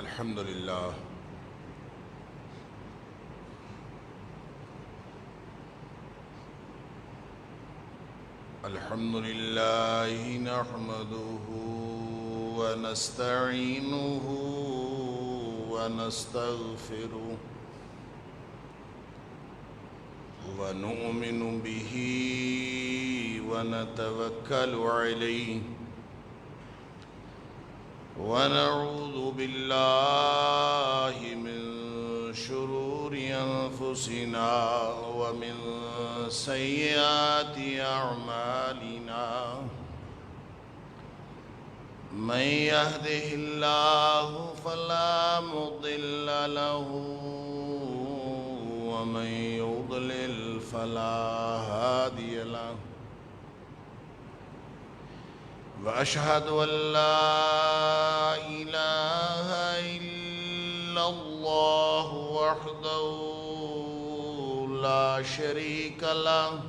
الحمد لله نحمده ونستعينه ونستغفره ونؤمن به ونتوكل عليه ونعوذ بالله من شرور أنفسنا ومن سيئات أعمالنا من يهده الله فلا مضل له ومن يضلل فلا هادي له وأشهد أن لا إله إلا الله وحده لا شريك له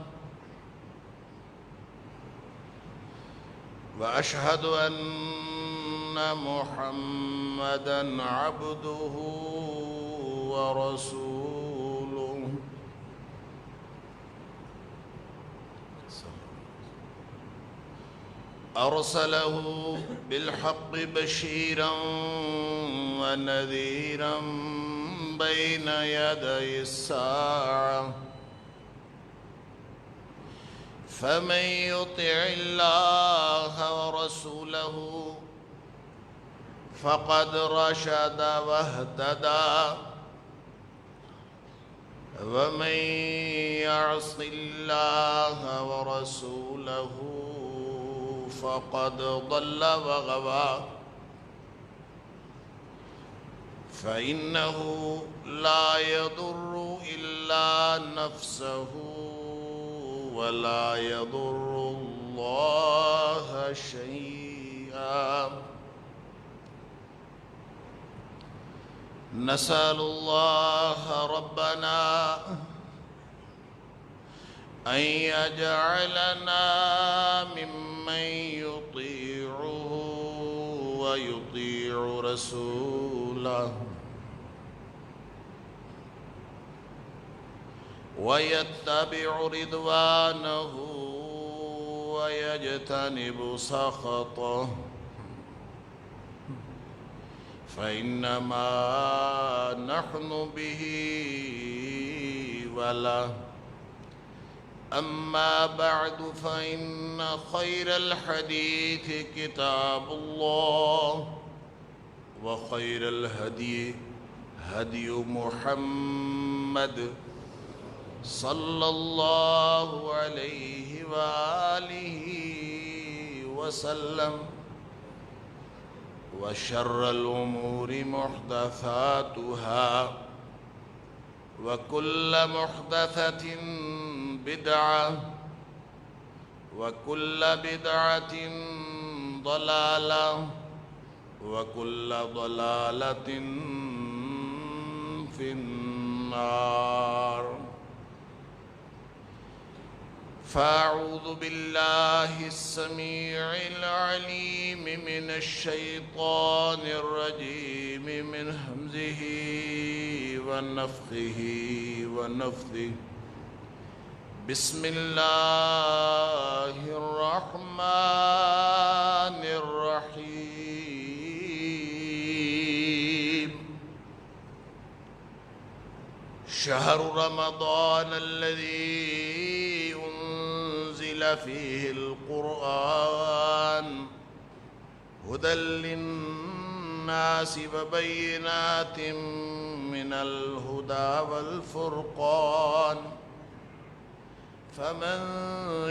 وأشهد أن محمدًا عبده ورسوله أرسله بالحق بشيرا ونذيرا بين يدي الساعة فمن يطع الله ورسوله فقد رشد واهتدى ومن يعص الله ورسوله فقد ضل وغوى فإنه لا يضر إلا نفسه ولا يضر الله شيئا نسأل الله ربنا أن يجعلنا ممن يطيعه ويطيع رسوله ويتبع رضوانه ويجتنب سخطه فإنما نحن به وله أما بعد فإن خير الحديث كتاب الله وخير الهدي هدي محمد صلى الله عليه وآله وسلم وشر الأمور محدثاتها وكل محدثة بدعة وكل بدعة ضلالة وكل ضلالة في النار فأعوذ بالله السميع العليم من الشيطان الرجيم من همزه ونفخه ونفثه بسم الله الرحمن الرحيم شهر رمضان الذي أنزل فيه القرآن هدى للناس وبينات من الهدى والفرقان فمن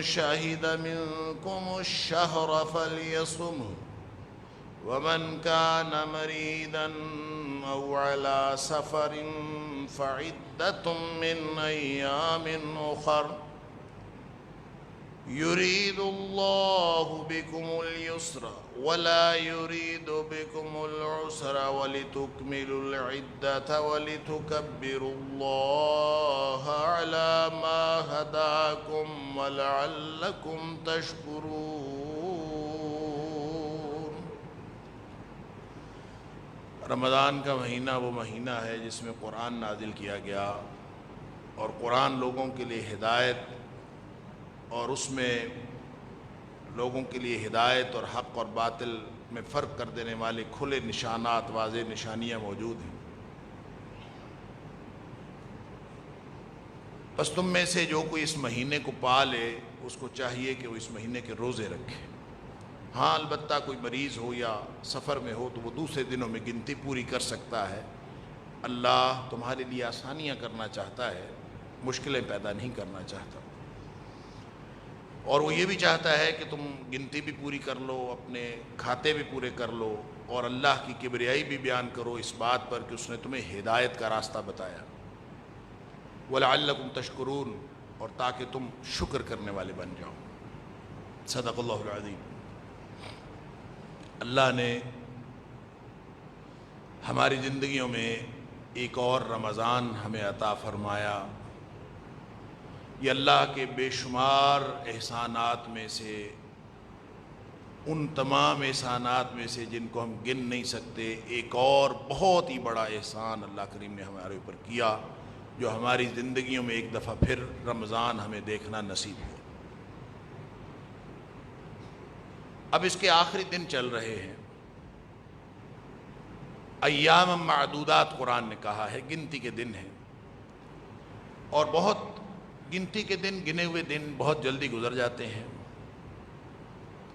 شهد منكم الشهر فليصمه ومن كان مريضا أو على سفر فعدة من أيام أخر يريد الله بكم اليسر ولا يريد بكم العسر ولتكملوا العدة ولتكبروا الله على ما هداكم ولعلكم تشكرون رمضان کا مہینہ وہ مہینہ ہے جس میں قرآن نازل کیا گیا، اور قرآن لوگوں کے لیے ہدایت، اور اس میں لوگوں کے لیے ہدایت اور حق اور باطل میں فرق کر دینے والے کھلے نشانات، واضح نشانیاں موجود ہیں۔ بس تم میں سے جو کوئی اس مہینے کو پا لے اس کو چاہیے کہ وہ اس مہینے کے روزے رکھے۔ ہاں البتہ کوئی مریض ہو یا سفر میں ہو تو وہ دوسرے دنوں میں گنتی پوری کر سکتا ہے۔ اللہ تمہارے لیے آسانیاں کرنا چاہتا ہے، مشکلیں پیدا نہیں کرنا چاہتا، اور وہ یہ بھی چاہتا ہے کہ تم گنتی بھی پوری کر لو، اپنے کھاتے بھی پورے کر لو، اور اللہ کی کبریائی بھی بیان کرو اس بات پر کہ اس نے تمہیں ہدایت کا راستہ بتایا۔ وَلَعَلَّكُمْ تَشْكُرُونَ، اور تاکہ تم شکر کرنے والے بن جاؤ۔ صدق اللہ العظیم۔ اللہ نے ہماری زندگیوں میں ایک اور رمضان ہمیں عطا فرمایا۔ یہ اللہ کے بے شمار احسانات میں سے، ان تمام احسانات میں سے جن کو ہم گن نہیں سکتے، ایک اور بہت ہی بڑا احسان اللہ کریم نے ہمارے اوپر کیا، جو ہماری زندگیوں میں ایک دفعہ پھر رمضان ہمیں دیکھنا نصیب ہو۔ اب اس کے آخری دن چل رہے ہیں، ایام معدودات قرآن نے کہا ہے، گنتی کے دن ہیں، اور بہت گنتی کے دن، گنے ہوئے دن بہت جلدی گزر جاتے ہیں۔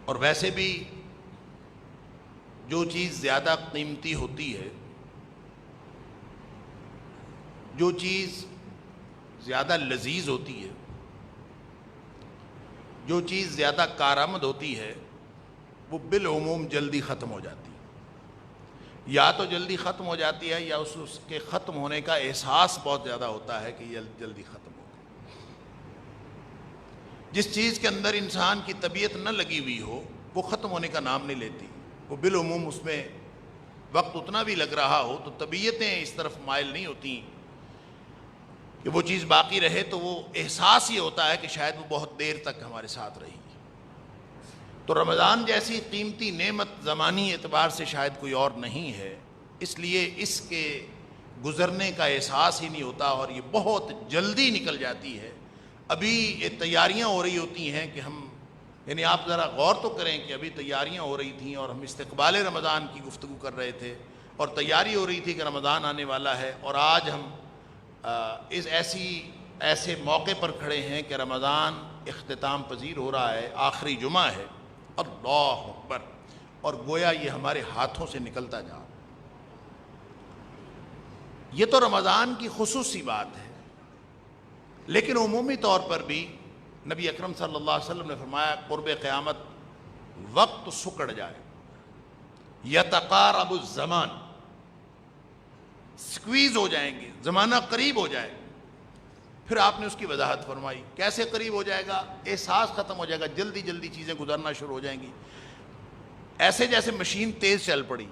اور ویسے بھی جو چیز زیادہ قیمتی ہوتی ہے، جو چیز زیادہ لذیذ ہوتی ہے، جو چیز زیادہ کارآمد ہوتی ہے، وہ بالعموم جلدی ختم ہو جاتی ہے۔ یا تو جلدی ختم ہو جاتی ہے، یا اس کے ختم ہونے کا احساس بہت زیادہ ہوتا ہے کہ یہ جلدی ختم ہو گئی۔ جس چیز کے اندر انسان کی طبیعت نہ لگی ہوئی ہو وہ ختم ہونے کا نام نہیں لیتی، وہ بالعموم اس میں وقت اتنا بھی لگ رہا ہو تو طبیعتیں اس طرف مائل نہیں ہوتی کہ وہ چیز باقی رہے، تو وہ احساس یہ ہوتا ہے کہ شاید وہ بہت دیر تک ہمارے ساتھ رہی۔ تو رمضان جیسی قیمتی نعمت زمانی اعتبار سے شاید کوئی اور نہیں ہے، اس لیے اس کے گزرنے کا احساس ہی نہیں ہوتا، اور یہ بہت جلدی نکل جاتی ہے۔ ابھی یہ تیاریاں ہو رہی ہوتی ہیں کہ ہم، یعنی آپ ذرا غور تو کریں کہ ابھی تیاریاں ہو رہی تھیں اور ہم استقبال رمضان کی گفتگو کر رہے تھے، اور تیاری ہو رہی تھی کہ رمضان آنے والا ہے، اور آج ہم اس ایسے موقع پر کھڑے ہیں کہ رمضان اختتام پذیر ہو رہا ہے، آخری جمعہ ہے۔ اللہ اکبر، اور گویا یہ ہمارے ہاتھوں سے نکلتا جا رہا۔ یہ تو رمضان کی خصوصی بات ہے، لیکن عمومی طور پر بھی نبی اکرم صلی اللہ علیہ وسلم نے فرمایا قرب قیامت وقت سکڑ جائے، یتقارب الزمان، سکویز ہو جائیں گے، زمانہ قریب ہو جائے۔ پھر آپ نے اس کی وضاحت فرمائی، کیسے قریب ہو جائے گا؟ احساس ختم ہو جائے گا، جلدی جلدی چیزیں گزرنا شروع ہو جائیں گی، ایسے جیسے مشین تیز چل پڑی۔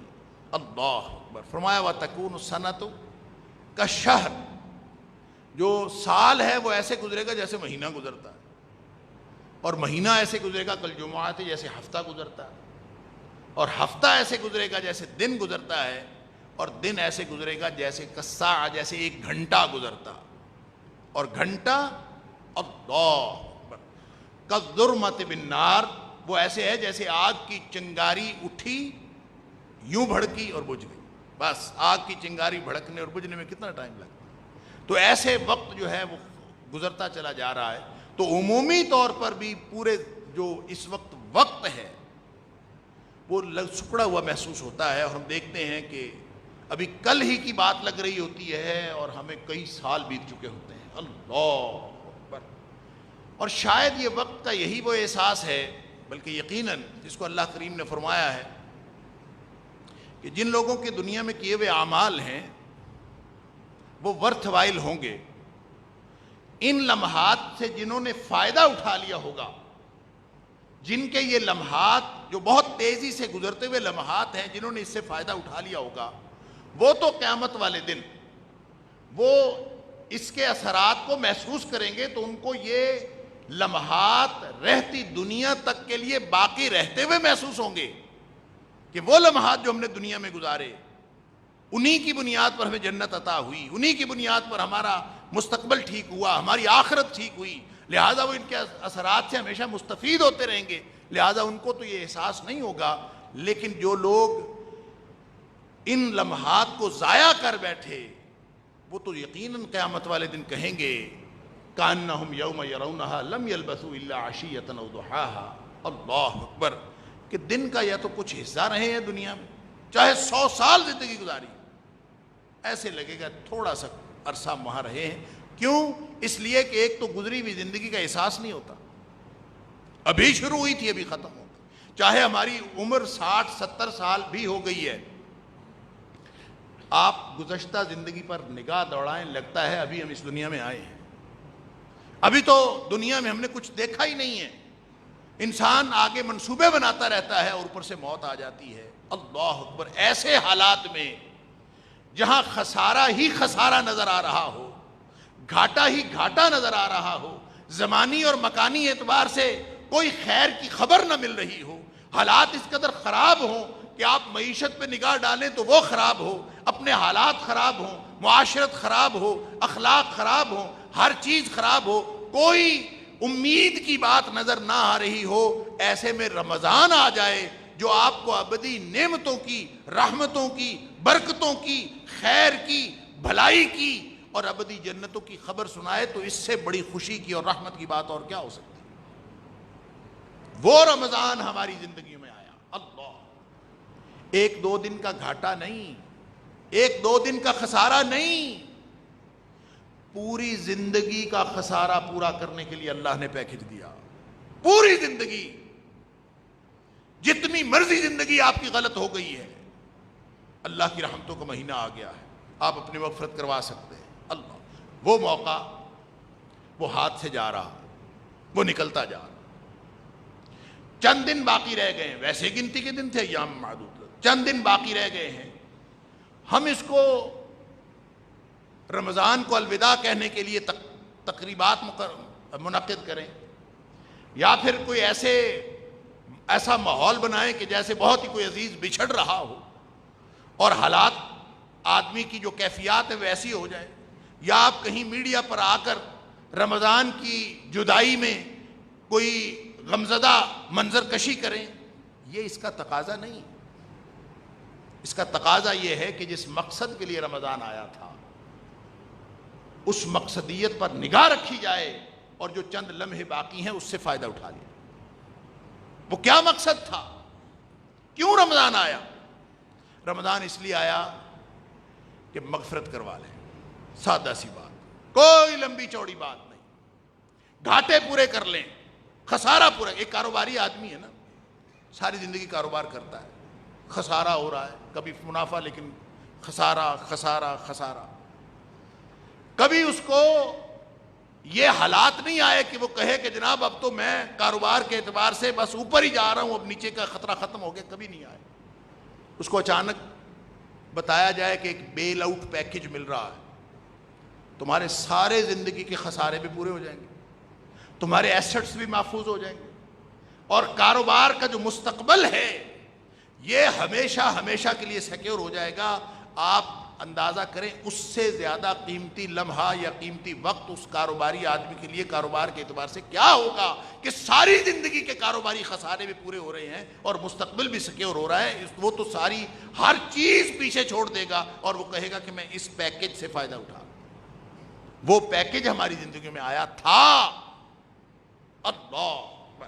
اللہ اکبر۔ فرمایا وَتَكُونُ السَّنَةُ كَالشَّهْرِ، جو سال ہے وہ ایسے گزرے گا جیسے مہینہ گزرتا ہے، اور مہینہ ایسے گزرے گا کل جمعات جیسے ہفتہ گزرتا ہے، اور ہفتہ ایسے گزرے گا جیسے دن گزرتا ہے، اور دن ایسے گزرے گا جیسے کالساعہ، جیسے ایک گھنٹہ گزرتا، اور گھنٹہ اللہ اکبر کالظلمۃ بالنار، وہ ایسے ہے جیسے آگ کی چنگاری اٹھی، یوں بھڑکی اور بجھ گئی۔ بس آگ کی چنگاری بھڑکنے اور بجھنے میں کتنا ٹائم لگتا ہے؟ تو ایسے وقت جو ہے وہ گزرتا چلا جا رہا ہے۔ تو عمومی طور پر بھی پورے جو اس وقت ہے وہ سکڑا ہوا محسوس ہوتا ہے، اور ہم دیکھتے ہیں کہ ابھی کل ہی کی بات لگ رہی ہوتی ہے اور ہمیں کئی سال بیت چکے ہوتے ہیں۔ اللہ اکبر۔ اور شاید یہ وقت کا یہی وہ احساس ہے، بلکہ یقیناً جس کو اللہ کریم نے فرمایا ہے کہ جن لوگوں کے دنیا میں کیے ہوئے اعمال ہیں وہ ورتھ وائل ہوں گے، ان لمحات سے جنہوں نے فائدہ اٹھا لیا ہوگا، جن کے یہ لمحات جو بہت تیزی سے گزرتے ہوئے لمحات ہیں، جنہوں نے اس سے فائدہ اٹھا لیا ہوگا، وہ تو قیامت والے دن وہ اس کے اثرات کو محسوس کریں گے، تو ان کو یہ لمحات رہتی دنیا تک کے لیے باقی رہتے ہوئے محسوس ہوں گے کہ وہ لمحات جو ہم نے دنیا میں گزارے انہی کی بنیاد پر ہمیں جنت عطا ہوئی، انہی کی بنیاد پر ہمارا مستقبل ٹھیک ہوا، ہماری آخرت ٹھیک ہوئی، لہٰذا وہ ان کے اثرات سے ہمیشہ مستفید ہوتے رہیں گے، لہٰذا ان کو تو یہ احساس نہیں ہوگا۔ لیکن جو لوگ ان لمحات کو ضائع کر بیٹھے وہ تو یقیناً قیامت والے دن کہیں گے کأنہم یوم یرونہا لم یلبثوا الا عشیۃ او ضحاہا، اللہ اکبر، کہ دن کا یا تو کچھ حصہ رہے ہیں دنیا میں، چاہے 100 سال زندگی گزاری، ایسے لگے گا تھوڑا سا عرصہ وہاں رہے ہیں۔ کیوں؟ اس لیے کہ ایک تو گزری ہوئی زندگی کا احساس نہیں ہوتا، ابھی شروع ہوئی تھی ابھی ختم ہو گئی، چاہے ہماری عمر 60-70 سال بھی ہو گئی ہے، آپ گزشتہ زندگی پر نگاہ دوڑائیں، لگتا ہے ابھی ہم اس دنیا میں آئے ہیں، ابھی تو دنیا میں ہم نے کچھ دیکھا ہی نہیں ہے۔ انسان آگے منصوبے بناتا رہتا ہے اور اوپر سے موت آ جاتی ہے، اللہ اکبر۔ ایسے حالات میں جہاں خسارہ ہی خسارہ نظر آ رہا ہو، گھاٹا ہی گھاٹا نظر آ رہا ہو، زمانی اور مکانی اعتبار سے کوئی خیر کی خبر نہ مل رہی ہو، حالات اس قدر خراب ہوں کہ آپ معیشت پہ نگاہ ڈالیں تو وہ خراب ہو، اپنے حالات خراب ہوں، معاشرت خراب ہو، اخلاق خراب ہوں، ہر چیز خراب ہو، کوئی امید کی بات نظر نہ آ رہی ہو، ایسے میں رمضان آ جائے جو آپ کو ابدی نعمتوں کی، رحمتوں کی، برکتوں کی، خیر کی، بھلائی کی اور ابدی جنتوں کی خبر سنائے، تو اس سے بڑی خوشی کی اور رحمت کی بات اور کیا ہو سکتی ہے؟ وہ رمضان ہماری زندگی میں آیا، اللہ، ایک دو دن کا گھاٹا نہیں، ایک دو دن کا خسارہ نہیں، پوری زندگی کا خسارہ پورا کرنے کے لیے اللہ نے پیکج دیا۔ پوری زندگی، جتنی مرضی زندگی آپ کی غلط ہو گئی ہے، اللہ کی رحمتوں کا مہینہ آ گیا ہے، آپ اپنی مغفرت کروا سکتے ہیں۔ اللہ، وہ موقع وہ ہاتھ سے جا رہا، وہ نکلتا جا رہا، چند دن باقی رہ گئے ہیں، ویسے گنتی کے دن تھے، ایام معدود، چند دن باقی رہ گئے ہیں، ہم اس کو رمضان کو الوداع کہنے کے لیے تقریبات منعقد کریں، یا پھر کوئی ایسا ماحول بنائیں کہ جیسے بہت ہی کوئی عزیز بچھڑ رہا ہو اور حالات آدمی کی جو کیفیات ہے ویسی ہو جائے، یا آپ کہیں میڈیا پر آ کر رمضان کی جدائی میں کوئی غمزدہ منظر کشی کریں، یہ اس کا تقاضا نہیں۔ اس کا تقاضا یہ ہے کہ جس مقصد کے لیے رمضان آیا تھا اس مقصدیت پر نگاہ رکھی جائے اور جو چند لمحے باقی ہیں اس سے فائدہ اٹھا لیا۔ وہ کیا مقصد تھا؟ کیوں رمضان آیا؟ رمضان اس لیے آیا کہ مغفرت کروا لیں، سادہ سی بات، کوئی لمبی چوڑی بات نہیں، گھاٹے پورے کر لیں، خسارہ پورا۔ ایک کاروباری آدمی ہے نا، ساری زندگی کاروبار کرتا ہے، خسارہ ہو رہا ہے، کبھی منافع لیکن خسارہ خسارہ خسارہ، کبھی اس کو یہ حالات نہیں آئے کہ وہ کہے کہ جناب اب تو میں کاروبار کے اعتبار سے بس اوپر ہی جا رہا ہوں، اب نیچے کا خطرہ ختم ہو گیا، کبھی نہیں آئے۔ اس کو اچانک بتایا جائے کہ ایک بیل آؤٹ پیکج مل رہا ہے، تمہارے سارے زندگی کے خسارے بھی پورے ہو جائیں گے، تمہارے ایسٹس بھی محفوظ ہو جائیں گے، اور کاروبار کا جو مستقبل ہے یہ ہمیشہ ہمیشہ کے لیے سیکیور ہو جائے گا۔ آپ اندازہ کریں اس سے زیادہ قیمتی لمحہ یا قیمتی وقت اس کاروباری آدمی کے لیے کاروبار کے اعتبار سے کیا ہوگا کہ ساری زندگی کے کاروباری خسارے بھی پورے ہو رہے ہیں اور مستقبل بھی سیکیور ہو رہا ہے۔ وہ تو ساری ہر چیز پیچھے چھوڑ دے گا اور وہ کہے گا کہ میں اس پیکج سے فائدہ اٹھا۔ وہ پیکج ہماری زندگی میں آیا تھا، اللہ اکبر،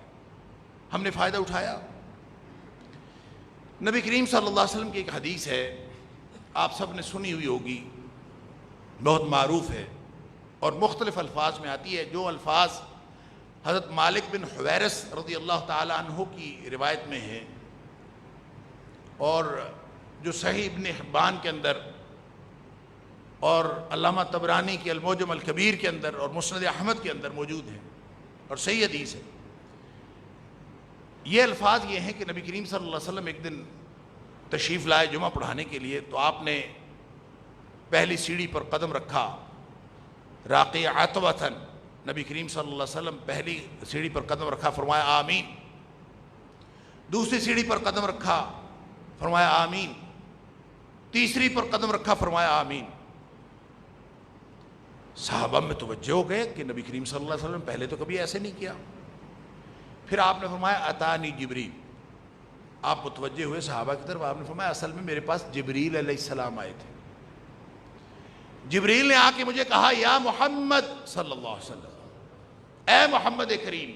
ہم نے فائدہ اٹھایا۔ نبی کریم صلی اللہ علیہ وسلم کی ایک حدیث ہے، آپ سب نے سنی ہوئی ہوگی، بہت معروف ہے اور مختلف الفاظ میں آتی ہے، جو الفاظ حضرت مالک بن حویرث رضی اللہ تعالی عنہ کی روایت میں ہے اور جو صحیح ابن حبان کے اندر اور علامہ طبرانی کی المعجم الکبیر کے اندر اور مسند احمد کے اندر موجود ہیں اور صحیح حدیث ہے۔ یہ الفاظ یہ ہیں کہ نبی کریم صلی اللہ علیہ وسلم ایک دن تشریف لائے جمعہ پڑھانے کے لیے، تو آپ نے پہلی سیڑھی پر قدم رکھا، راقی عتوتن، نبی کریم صلی اللہ علیہ وسلم پہلی سیڑھی پر قدم رکھا، فرمایا آمین۔ دوسری سیڑھی پر قدم رکھا، فرمایا آمین۔ تیسری پر قدم رکھا، فرمایا آمین۔ صحابہ میں توجہ ہو گئے کہ نبی کریم صلی اللہ علیہ وسلم پہلے تو کبھی ایسے نہیں کیا۔ پھر آپ نے فرمایا اتانی جبریل، آپ متوجہ ہوئے صحابہ کی طرف، آپ نے فرمایا اصل میں میرے پاس جبریل علیہ السلام آئے تھے۔ جبریل نے آ کے مجھے کہا یا محمد صلی اللہ علیہ وسلم، اے محمد کریم،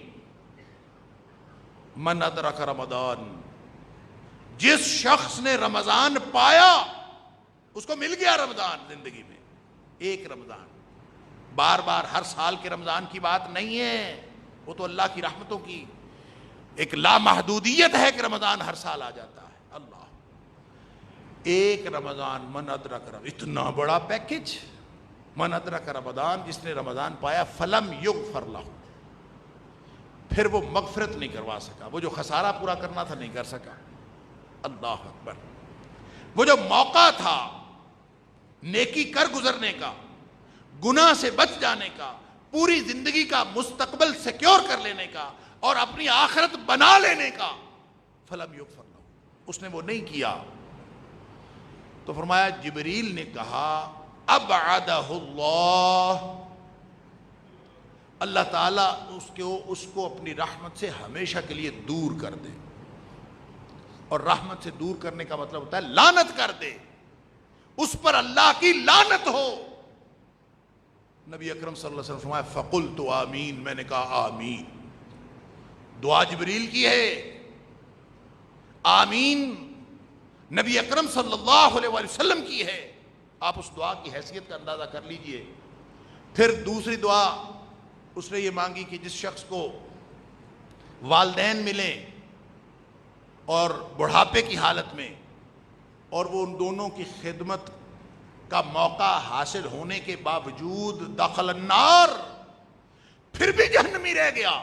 من ادرک رمضان، جس شخص نے رمضان پایا، اس کو مل گیا رمضان زندگی میں، ایک رمضان، بار بار ہر سال کے رمضان کی بات نہیں ہے، وہ تو اللہ کی رحمتوں کی ایک لامحدودیت ہے کہ رمضان ہر سال آ جاتا ہے۔ اللہ، ایک رمضان، من ادرک رمضان، اتنا بڑا پیکج، من ادرک رمضان، جس نے رمضان پایا، فلم یغفر لہ، پھر وہ مغفرت نہیں کروا سکا، وہ جو خسارہ پورا کرنا تھا نہیں کر سکا۔ اللہ اکبر، وہ جو موقع تھا نیکی کر گزرنے کا، گناہ سے بچ جانے کا، پوری زندگی کا مستقبل سیکیور کر لینے کا اور اپنی آخرت بنا لینے کا، فلم یغفر لہ، اس نے وہ نہیں کیا۔ تو فرمایا جبریل نے کہا ابعدہ اللہ، اللہ تعالیٰ اس کو اپنی رحمت سے ہمیشہ کے لیے دور کر دے، اور رحمت سے دور کرنے کا مطلب ہوتا ہے لعنت کر دے، اس پر اللہ کی لعنت ہو۔ نبی اکرم صلی اللہ علیہ وسلم فرمایا فقلت آمین، میں نے کہا آمین۔ دعا جبریل کی ہے، آمین نبی اکرم صلی اللہ علیہ وسلم کی ہے۔ آپ اس دعا کی حیثیت کا اندازہ کر لیجئے۔ پھر دوسری دعا اس نے یہ مانگی کہ جس شخص کو والدین ملیں اور بڑھاپے کی حالت میں، اور وہ ان دونوں کی خدمت کا موقع حاصل ہونے کے باوجود دخل النار، پھر بھی جہنمی رہ گیا،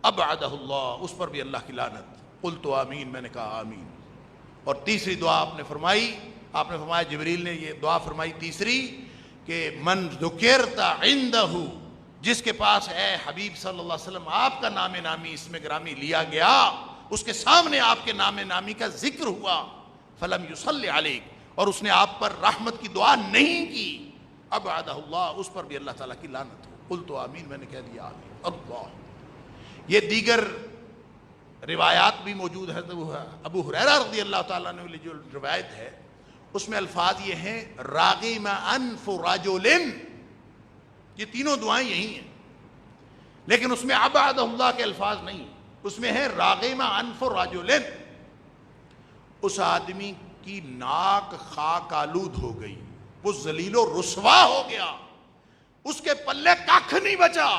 ابعدہ اللہ، اس پر بھی اللہ کی لعنت۔ قلت آمین، میں نے کہا آمین۔ اور تیسری دعا آپ نے فرمایا جبریل نے یہ دعا فرمائی تیسری کہ من ذکرت عندہ، جس کے پاس اے حبیب صلی اللہ علیہ وسلم آپ کا نام نامی اسم گرامی لیا گیا، اس کے سامنے آپ کے نام نامی کا ذکر ہوا، فلم یصلی علیک، اور اس نے آپ پر رحمت کی دعا نہیں کی، ابعدہ اللہ، اس پر بھی اللہ تعالیٰ کی لعنت ہو۔ قلت آمین، میں نے کہہ دیا آمین۔ اللہ، یہ دیگر روایات بھی موجود ہے۔ ابو ہریرہ رضی اللہ تعالیٰ عنہ جو روایت ہے اس میں الفاظ یہ ہیں راغم انف رجل، یہ تینوں دعائیں یہی ہیں، لیکن اس میں ابعدہ اللہ کے الفاظ نہیں، اس میں ہے راغم انف رجل، اس آدمی کی ناک خاک آلود ہو گئی، وہ ذلیل و رسوا ہو گیا، اس کے پلے ککھ نہیں بچا،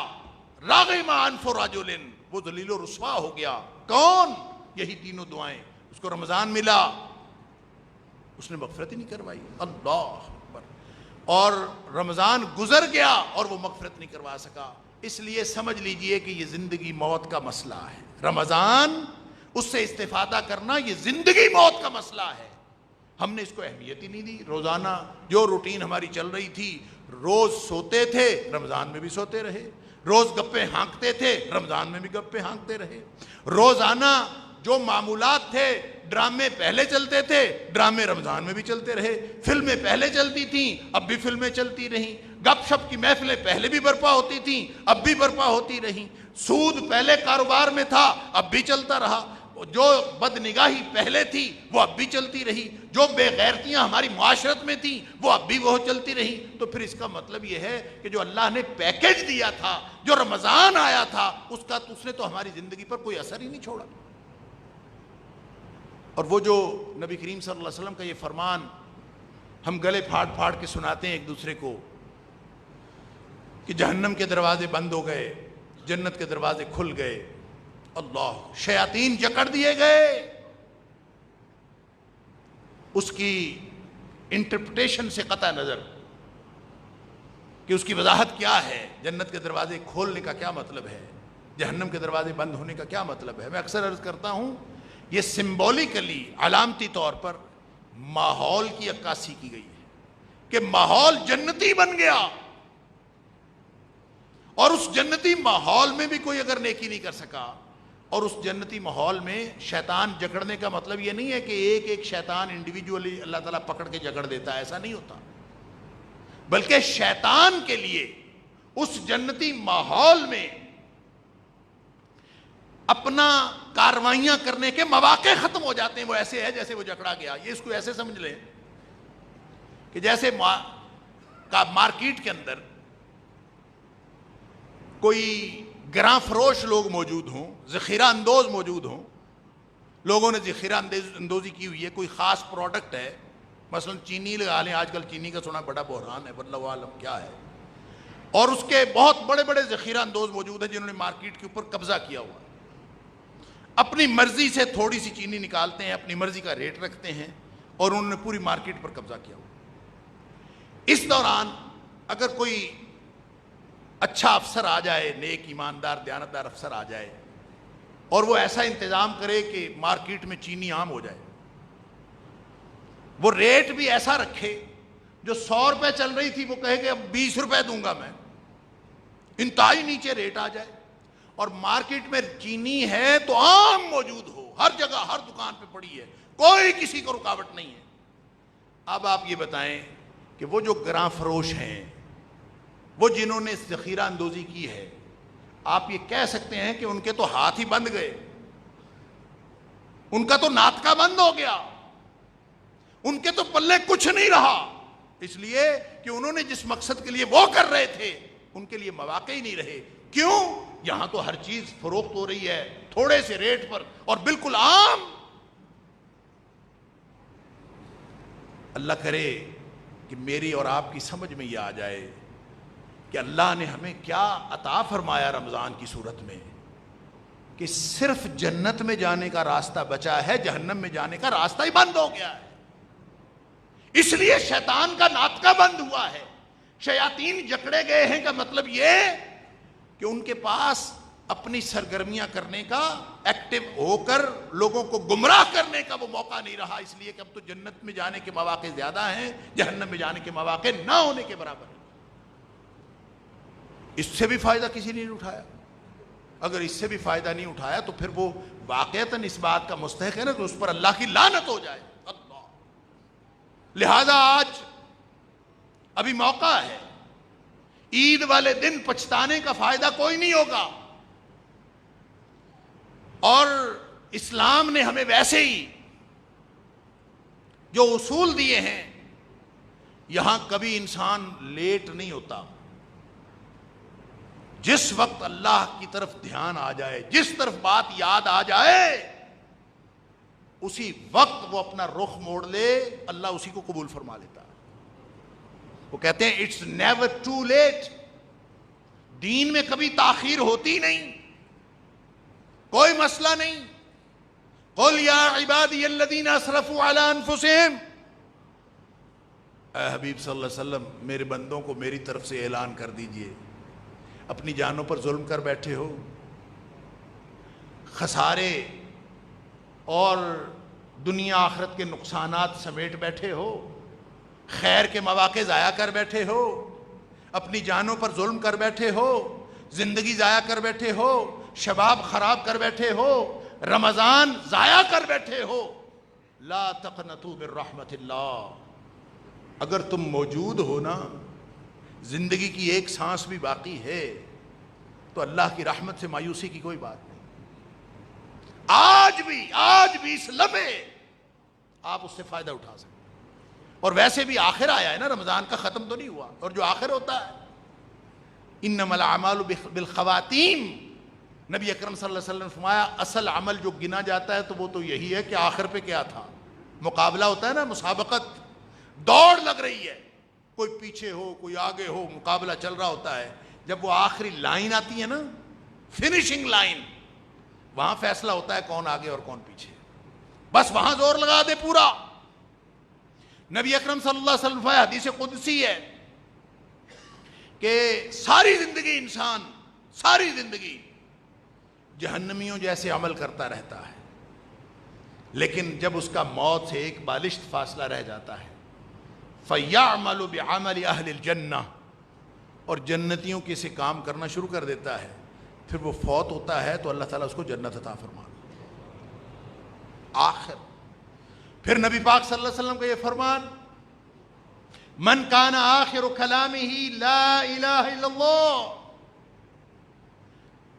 راغم انف رجل، وہ ذلیل و رسوا ہو گیا۔ کون؟ یہی تینوں دعائیں۔ اس کو رمضان ملا، اس نے مغفرت ہی نہیں کروائی، اللہ اکبر، اور رمضان گزر گیا اور وہ مغفرت نہیں کروا سکا۔ اس لیے سمجھ لیجئے کہ یہ زندگی موت کا مسئلہ ہے، رمضان اس سے استفادہ کرنا یہ زندگی موت کا مسئلہ ہے۔ ہم نے اس کو اہمیت ہی نہیں دی۔ روزانہ جو روٹین ہماری چل رہی تھی، روز سوتے تھے، رمضان میں بھی سوتے رہے، روز گپے ہانکتے تھے، رمضان میں بھی گپے ہانکتے رہے، روزانہ جو معمولات تھے، ڈرامے پہلے چلتے تھے، ڈرامے رمضان میں بھی چلتے رہے، فلمیں پہلے چلتی تھیں، اب بھی فلمیں چلتی رہیں، گپ شپ کی محفلیں پہلے بھی برپا ہوتی تھیں، اب بھی برپا ہوتی رہیں، سود پہلے کاروبار میں تھا، اب بھی چلتا رہا، جو بد نگاہی پہلے تھی وہ اب بھی چلتی رہی، جو بے غیرتیاں ہماری معاشرت میں تھیں وہ اب بھی وہ چلتی رہی۔ تو پھر اس کا مطلب یہ ہے کہ جو اللہ نے پیکج دیا تھا، جو رمضان آیا تھا، اس نے تو ہماری زندگی پر کوئی اثر ہی نہیں چھوڑا۔ اور وہ جو نبی کریم صلی اللہ علیہ وسلم کا یہ فرمان ہم گلے پھاڑ پھاڑ کے سناتے ہیں ایک دوسرے کو کہ جہنم کے دروازے بند ہو گئے، جنت کے دروازے کھل گئے، اللہ، شیاطین جکڑ دیے گئے، اس کی انٹرپریٹیشن سے قطع نظر کہ اس کی وضاحت کیا ہے، جنت کے دروازے کھولنے کا کیا مطلب ہے، جہنم کے دروازے بند ہونے کا کیا مطلب ہے۔ میں اکثر عرض کرتا ہوں یہ سمبولیکلی، علامتی طور پر ماحول کی عکاسی کی گئی ہے کہ ماحول جنتی بن گیا، اور اس جنتی ماحول میں بھی کوئی اگر نیکی نہیں کر سکا، اور اس جنتی ماحول میں شیطان جکڑنے کا مطلب یہ نہیں ہے کہ ایک ایک شیطان انڈیویجولی اللہ تعالیٰ پکڑ کے جکڑ دیتا ہے، ایسا نہیں ہوتا، بلکہ شیطان کے لیے اس جنتی ماحول میں اپنا کاروائیاں کرنے کے مواقع ختم ہو جاتے ہیں. وہ ایسے ہے جیسے وہ جکڑا گیا. یہ اس کو ایسے سمجھ لیں کہ جیسے مارکیٹ کے اندر کوئی گراں فروش لوگ موجود ہوں، ذخیرہ اندوز موجود ہوں، لوگوں نے ذخیرہ اندوزی کی ہوئی ہے، کوئی خاص پروڈکٹ ہے، مثلا چینی لگا لیں، آج کل چینی کا سنا بڑا بحران ہے، واللہ عالم کیا ہے، اور اس کے بہت بڑے بڑے ذخیرہ اندوز موجود ہیں جنہوں نے مارکیٹ کے اوپر قبضہ کیا ہوا ہے. اپنی مرضی سے تھوڑی سی چینی نکالتے ہیں، اپنی مرضی کا ریٹ رکھتے ہیں، اور انہوں نے پوری مارکیٹ پر قبضہ کیا ہوا. اس دوران اگر کوئی اچھا افسر آ جائے، نیک ایماندار دیانتدار افسر آ جائے، اور وہ ایسا انتظام کرے کہ مارکیٹ میں چینی عام ہو جائے، وہ ریٹ بھی ایسا رکھے جو 100 روپے چل رہی تھی وہ کہے کہ اب 20 روپے دوں گا میں، انتہائی نیچے ریٹ آ جائے، اور مارکیٹ میں چینی ہے تو عام موجود ہو، ہر جگہ ہر دکان پہ پڑی ہے، کوئی کسی کو رکاوٹ نہیں ہے. اب آپ یہ بتائیں کہ وہ جو گراں فروش ہیں، وہ جنہوں نے ذخیرہ اندوزی کی ہے، آپ یہ کہہ سکتے ہیں کہ ان کے تو ہاتھ ہی بند گئے، ان کا تو ناطقہ بند ہو گیا، ان کے تو پلے کچھ نہیں رہا، اس لیے کہ انہوں نے جس مقصد کے لیے وہ کر رہے تھے ان کے لیے مواقع ہی نہیں رہے. کیوں؟ یہاں تو ہر چیز فروخت ہو رہی ہے تھوڑے سے ریٹ پر اور بالکل عام. اللہ کرے کہ میری اور آپ کی سمجھ میں یہ آ جائے کہ اللہ نے ہمیں کیا عطا فرمایا رمضان کی صورت میں، کہ صرف جنت میں جانے کا راستہ بچا ہے، جہنم میں جانے کا راستہ ہی بند ہو گیا ہے. اس لیے شیطان کا ناطقہ بند ہوا ہے، شیاطین جکڑے گئے ہیں. کا مطلب یہ کہ ان کے پاس اپنی سرگرمیاں کرنے کا، ایکٹیو ہو کر لوگوں کو گمراہ کرنے کا وہ موقع نہیں رہا، اس لیے کہ اب تو جنت میں جانے کے مواقع زیادہ ہیں، جہنم میں جانے کے مواقع نہ ہونے کے برابر ہیں. اس سے بھی فائدہ کسی نے نہیں اٹھایا. اگر اس سے بھی فائدہ نہیں اٹھایا تو پھر وہ واقعتاً اس بات کا مستحق ہے نا کہ اس پر اللہ کی لعنت ہو جائے. اللہ. لہذا آج ابھی موقع ہے، عید والے دن پچھتانے کا فائدہ کوئی نہیں ہوگا. اور اسلام نے ہمیں ویسے ہی جو اصول دیے ہیں، یہاں کبھی انسان لیٹ نہیں ہوتا. جس وقت اللہ کی طرف دھیان آ جائے، جس طرف بات یاد آ جائے، اسی وقت وہ اپنا رخ موڑ لے، اللہ اسی کو قبول فرما لیتا. وہ کہتے ہیں اٹس نیور ٹو لیٹ. دین میں کبھی تاخیر ہوتی نہیں، کوئی مسئلہ نہیں. قل یا عبادی الذین اسرفوا علی انفسہم، اے حبیب صلی اللہ علیہ وسلم میرے بندوں کو میری طرف سے اعلان کر دیجئے، اپنی جانوں پر ظلم کر بیٹھے ہو، خسارے اور دنیا آخرت کے نقصانات سمیٹ بیٹھے ہو، خیر کے مواقع ضائع کر بیٹھے ہو، اپنی جانوں پر ظلم کر بیٹھے ہو، زندگی ضائع کر بیٹھے ہو، شباب خراب کر بیٹھے ہو، رمضان ضائع کر بیٹھے ہو، لا تقنطوا من رحمت اللہ. اگر تم موجود ہو نا، زندگی کی ایک سانس بھی باقی ہے، تو اللہ کی رحمت سے مایوسی کی کوئی بات نہیں. آج بھی اس لمحے آپ اس سے فائدہ اٹھا سکتے. اور ویسے بھی آخر آیا ہے نا، رمضان کا ختم تو نہیں ہوا، اور جو آخر ہوتا ہے انما الاعمال بالخواتیم، نبی اکرم صلی اللہ علیہ وسلم نے فرمایا اصل عمل جو گنا جاتا ہے تو وہ تو یہی ہے کہ آخر پہ کیا تھا. مقابلہ ہوتا ہے نا، مسابقت، دوڑ لگ رہی ہے، کوئی پیچھے ہو کوئی آگے ہو، مقابلہ چل رہا ہوتا ہے. جب وہ آخری لائن آتی ہے نا، فنیشنگ لائن، وہاں فیصلہ ہوتا ہے کون آگے اور کون پیچھے. بس وہاں زور لگا دے پورا. نبی اکرم صلی اللہ علیہ وسلم فرمایا، حدیث قدسی ہے کہ ساری زندگی انسان، ساری زندگی جہنمیوں جیسے عمل کرتا رہتا ہے، لیکن جب اس کا موت سے ایک بالشت فاصلہ رہ جاتا ہے، فَيَعْمَلُ بِعَمَلِ أَهْلِ الْجَنَّةِ، اور جنتیوں کے سے کام کرنا شروع کر دیتا ہے. پھر وہ فوت ہوتا ہے تو اللہ تعالیٰ اس کو جنت عطا فرما دیتا آخر. پھر نبی پاک صلی اللہ علیہ وسلم کا یہ فرمان، من کان آخر کلامہ لا الہ الا اللہ،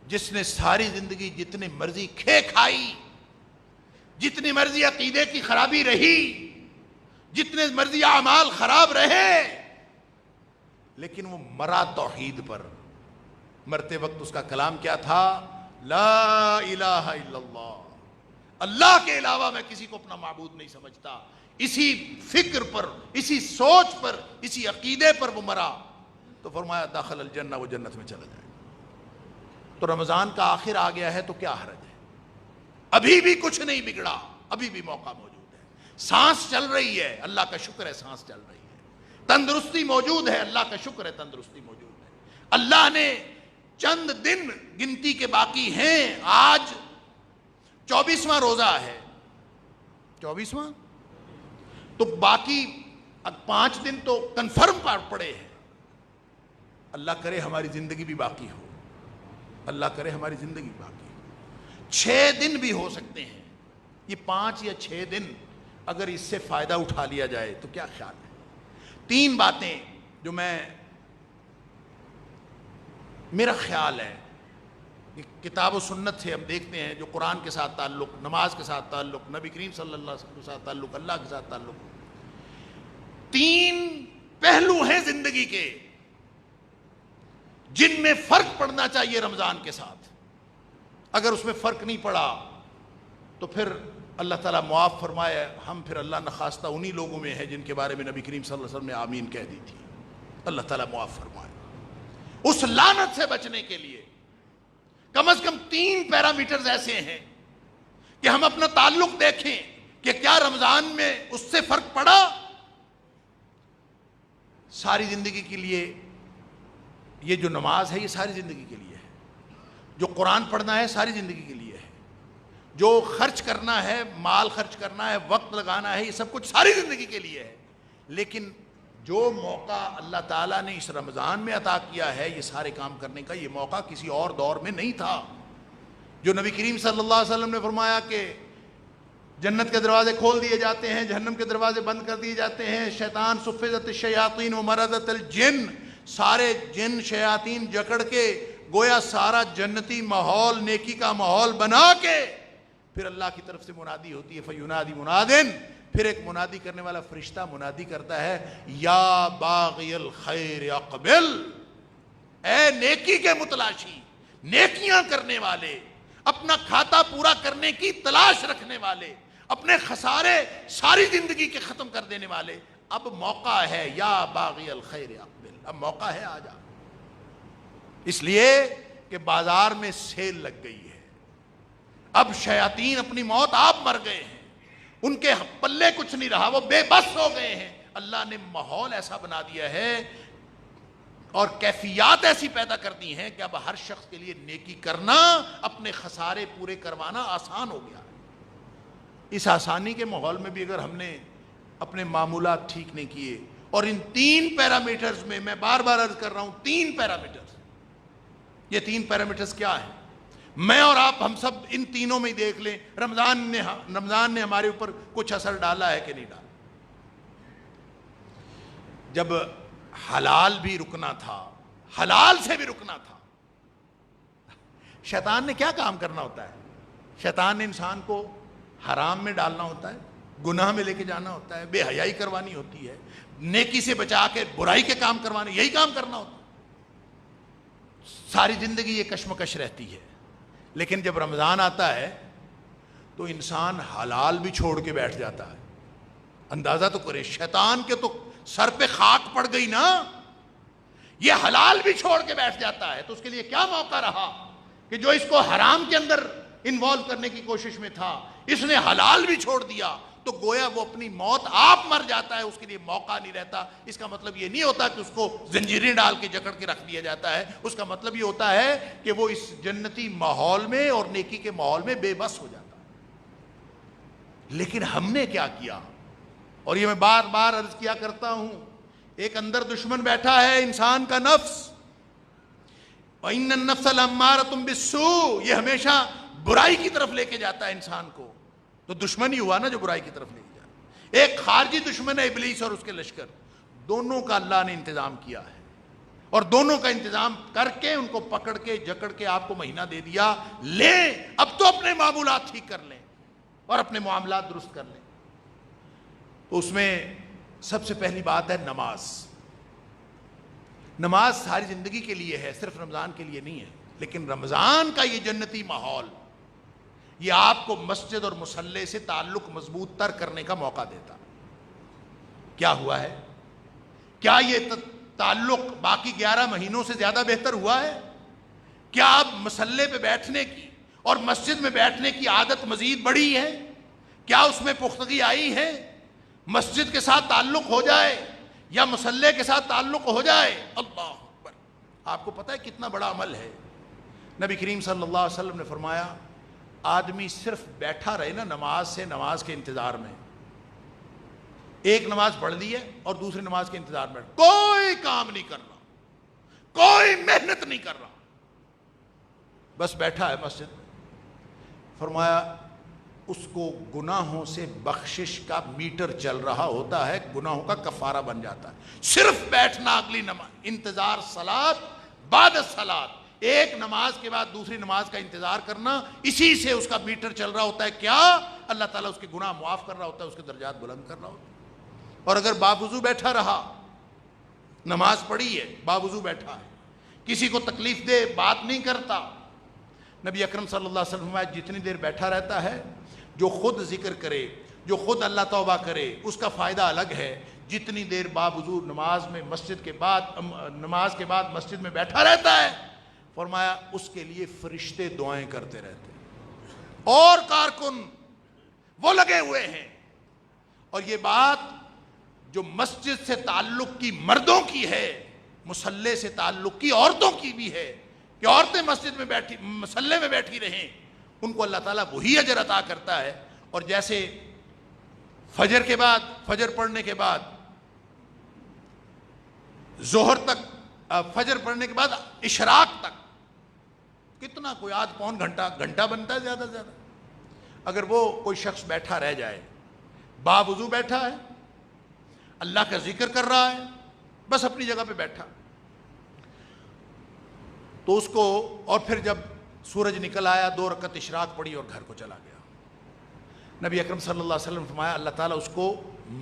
جس نے ساری زندگی جتنی مرضی کھے کھائی، جتنی مرضی عقیدے کی خرابی رہی، جتنے مرضی اعمال خراب رہے، لیکن وہ مرا توحید پر. مرتے وقت اس کا کلام کیا تھا؟ لا الہ الا اللہ، اللہ کے علاوہ میں کسی کو اپنا معبود نہیں سمجھتا. اسی فکر پر، اسی سوچ پر، اسی عقیدے پر وہ مرا تو فرمایا داخل الجنہ، وہ جنت میں چلا جائے. تو رمضان کا آخر آ گیا ہے تو کیا حرج ہے؟ ابھی بھی کچھ نہیں بگڑا، ابھی بھی موقع موجود ہے. سانس چل رہی ہے، اللہ کا شکر ہے سانس چل رہی ہے. تندرستی موجود ہے، اللہ کا شکر ہے تندرستی موجود ہے. اللہ نے چند دن گنتی کے باقی ہیں، آج 24واں روزہ ہے، 24واں، تو باقی 5 دن تو کنفرم پڑے ہیں. اللہ کرے ہماری زندگی بھی باقی ہو، اللہ کرے ہماری زندگی باقی ہو. 6 دن بھی ہو سکتے ہیں. یہ 5 یا 6 دن اگر اس سے فائدہ اٹھا لیا جائے تو کیا خیال ہے؟ 3 باتیں جو میرا خیال ہے کہ کتاب و سنت سے ہم دیکھتے ہیں، جو قرآن کے ساتھ تعلق، نماز کے ساتھ تعلق، نبی کریم صلی اللہ علیہ وسلم کے ساتھ تعلق، اللہ کے ساتھ تعلق. 3 پہلو ہیں زندگی کے جن میں فرق پڑنا چاہیے رمضان کے ساتھ. اگر اس میں فرق نہیں پڑا تو پھر اللہ تعالیٰ معاف فرمائے، ہم پھر اللہ نخواستہ انہی لوگوں میں ہیں جن کے بارے میں نبی کریم صلی اللہ علیہ وسلم نے آمین کہہ دی تھی. اللہ تعالیٰ معاف فرمائے. اس لعنت سے بچنے کے لیے کم از کم 3 پیرامیٹرز ایسے ہیں کہ ہم اپنا تعلق دیکھیں کہ کیا رمضان میں اس سے فرق پڑا. ساری زندگی کے لیے یہ جو نماز ہے یہ ساری زندگی کے لیے ہے، جو قرآن پڑھنا ہے ساری زندگی کے لیے ہے، جو خرچ کرنا ہے، مال خرچ کرنا ہے، وقت لگانا ہے، یہ سب کچھ ساری زندگی کے لیے ہے. لیکن جو موقع اللہ تعالیٰ نے اس رمضان میں عطا کیا ہے یہ سارے کام کرنے کا، یہ موقع کسی اور دور میں نہیں تھا. جو نبی کریم صلی اللہ علیہ وسلم نے فرمایا کہ جنت کے دروازے کھول دیے جاتے ہیں، جہنم کے دروازے بند کر دیے جاتے ہیں. شیطان صفدت الشیاطین و مردت الجن، سارے جن شیاطین جکڑ کے گویا سارا جنتی ماحول، نیکی کا ماحول بنا کے پھر اللہ کی طرف سے منادی ہوتی ہے. فَيُنَادِ مُنَادٍ، پھر ایک منادی کرنے والا فرشتہ منادی کرتا ہے، یا باغی الخیر اقبل، اے نیکی کے متلاشی، نیکیاں کرنے والے، اپنا کھاتا پورا کرنے کی تلاش رکھنے والے، اپنے خسارے ساری زندگی کے ختم کر دینے والے، اب موقع ہے. یا باغی الخیر اقبل، اب موقع ہے، آ جا. اس لیے کہ بازار میں سیل لگ گئی ہے. اب شیاطین اپنی موت آپ مر گئے ہیں، ان کے پلے کچھ نہیں رہا، وہ بے بس ہو گئے ہیں. اللہ نے ماحول ایسا بنا دیا ہے اور کیفیات ایسی پیدا کر دی ہیں کہ اب ہر شخص کے لیے نیکی کرنا، اپنے خسارے پورے کروانا آسان ہو گیا. اس آسانی کے ماحول میں بھی اگر ہم نے اپنے معمولات ٹھیک نہیں کیے، اور ان 3 پیرامیٹرز میں بار بار عرض کر رہا ہوں 3 پیرامیٹرز، یہ 3 پیرامیٹرز کیا ہیں؟ میں اور آپ ہم سب ان تینوں میں ہی دیکھ لیں رمضان نے ہمارے اوپر کچھ اثر ڈالا ہے کہ نہیں ڈالا. جب حلال بھی رکنا تھا، حلال سے بھی رکنا تھا، شیطان نے کیا کام کرنا ہوتا ہے؟ شیطان نے انسان کو حرام میں ڈالنا ہوتا ہے، گناہ میں لے کے جانا ہوتا ہے، بے حیائی کروانی ہوتی ہے، نیکی سے بچا کے برائی کے کام کروانے، یہی کام کرنا ہوتا ہے. ساری زندگی یہ کشمکش رہتی ہے. لیکن جب رمضان آتا ہے تو انسان حلال بھی چھوڑ کے بیٹھ جاتا ہے. اندازہ تو کرے، شیطان کے تو سر پہ خاک پڑ گئی نا، یہ حلال بھی چھوڑ کے بیٹھ جاتا ہے. تو اس کے لیے کیا موقع رہا کہ جو اس کو حرام کے اندر انوالو کرنے کی کوشش میں تھا، اس نے حلال بھی چھوڑ دیا، تو گویا وہ اپنی موت آپ مر جاتا ہے، اس کے لیے موقع نہیں رہتا. اس کا مطلب یہ نہیں ہوتا کہ اس کو زنجیریں ڈال کے جکڑ کے رکھ دیا جاتا ہے، اس کا مطلب یہ ہوتا ہے کہ وہ اس جنتی ماحول میں اور نیکی کے ماحول میں بے بس ہو جاتا ہے. لیکن ہم نے کیا کیا؟ اور یہ میں بار بار عرض کیا کرتا ہوں، ایک اندر دشمن بیٹھا ہے انسان کا نفس. وَإِنَّ النَّفْسَ لَأَمَّارَةٌ بِالسُّوءِ، یہ ہمیشہ برائی کی طرف لے کے جاتا ہے انسان کو. تو دشمن ہی ہوا نا جو برائی کی طرف لے کے جاتا. ایک خارجی دشمن ہے ابلیس اور اس کے لشکر، دونوں کا اللہ نے انتظام کیا ہے، اور دونوں کا انتظام کر کے ان کو پکڑ کے جکڑ کے آپ کو مہینہ دے دیا. لیں اب تو اپنے معمولات ٹھیک کر لیں اور اپنے معاملات درست کر لیں. تو اس میں سب سے پہلی بات ہے نماز. نماز ساری زندگی کے لیے ہے، صرف رمضان کے لیے نہیں ہے. لیکن رمضان کا یہ جنتی ماحول یہ آپ کو مسجد اور مصلی سے تعلق مضبوط تر کرنے کا موقع دیتا. کیا ہوا ہے؟ کیا یہ تعلق باقی 11 مہینوں سے زیادہ بہتر ہوا ہے؟ کیا اب مصلی پہ بیٹھنے کی اور مسجد میں بیٹھنے کی عادت مزید بڑھی ہے؟ کیا اس میں پختگی آئی ہے؟ مسجد کے ساتھ تعلق ہو جائے یا مصلی کے ساتھ تعلق ہو جائے، اللہ اکبر، آپ کو پتہ ہے کتنا بڑا عمل ہے. نبی کریم صلی اللہ علیہ وسلم نے فرمایا آدمی صرف بیٹھا رہے نا نماز سے، نماز کے انتظار میں، ایک نماز پڑھ لی ہے اور دوسری نماز کے انتظار میں، کوئی کام نہیں کر رہا، کوئی محنت نہیں کر رہا، بس بیٹھا ہے مسجد میں، فرمایا اس کو گناہوں سے بخشش کا میٹر چل رہا ہوتا ہے، گناہوں کا کفارہ بن جاتا ہے. صرف بیٹھنا، اگلی نماز، انتظار صلاۃ بعد الصلاۃ، ایک نماز کے بعد دوسری نماز کا انتظار کرنا، اسی سے اس کا میٹر چل رہا ہوتا ہے. کیا اللہ تعالیٰ اس کے گناہ معاف کر رہا ہوتا ہے، اس کے درجات بلند کر رہا ہوتا ہے. اور اگر باوضو بیٹھا رہا، نماز پڑھی ہے، باوضو بیٹھا ہے، کسی کو تکلیف دے بات نہیں کرتا، نبی اکرم صلی اللہ علیہ وسلم جتنی دیر بیٹھا رہتا ہے، جو خود ذکر کرے، جو خود اللہ توبہ کرے، اس کا فائدہ الگ ہے. جتنی دیر باوضو نماز میں مسجد کے بعد، نماز کے بعد مسجد میں بیٹھا رہتا ہے، فرمایا اس کے لیے فرشتے دعائیں کرتے رہتے ہیں اور کارکن وہ لگے ہوئے ہیں. اور یہ بات جو مسجد سے تعلق کی مردوں کی ہے، مصلی سے تعلق کی عورتوں کی بھی ہے، کہ عورتیں مسجد میں بیٹھی، مصلی میں بیٹھی رہیں، ان کو اللہ تعالیٰ وہی اجر عطا کرتا ہے. اور جیسے فجر کے بعد، فجر پڑھنے کے بعد ظہر تک، فجر پڑھنے کے بعد اشراق تک کتنا، کوئی آدھ پون گھنٹہ بنتا ہے زیادہ سے زیادہ. اگر وہ کوئی شخص بیٹھا رہ جائے، باوضو بیٹھا ہے، اللہ کا ذکر کر رہا ہے، بس اپنی جگہ پہ بیٹھا، تو اس کو، اور پھر جب سورج نکل آیا 2 رکعت اشراق پڑھی اور گھر کو چلا گیا. نبی اکرم صلی اللہ علیہ وسلم فرمایا اللہ تعالیٰ اس کو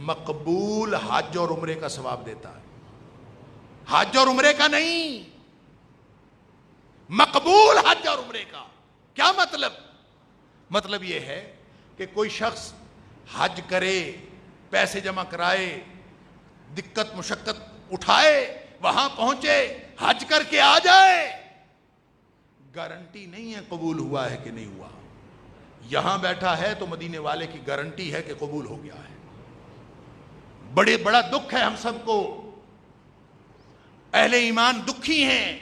مقبول حج اور عمرے کا ثواب دیتا ہے. حج اور عمرے کا نہیں، مقبول حج اور عمرے کا. کیا مطلب؟ مطلب یہ ہے کہ کوئی شخص حج کرے، پیسے جمع کرائے، دقت مشقت اٹھائے، وہاں پہنچے، حج کر کے آ جائے، گارنٹی نہیں ہے قبول ہوا ہے کہ نہیں ہوا. یہاں بیٹھا ہے تو مدینے والے کی گارنٹی ہے کہ قبول ہو گیا ہے. بڑا دکھ ہے ہم سب کو، اہل ایمان دکھی ہیں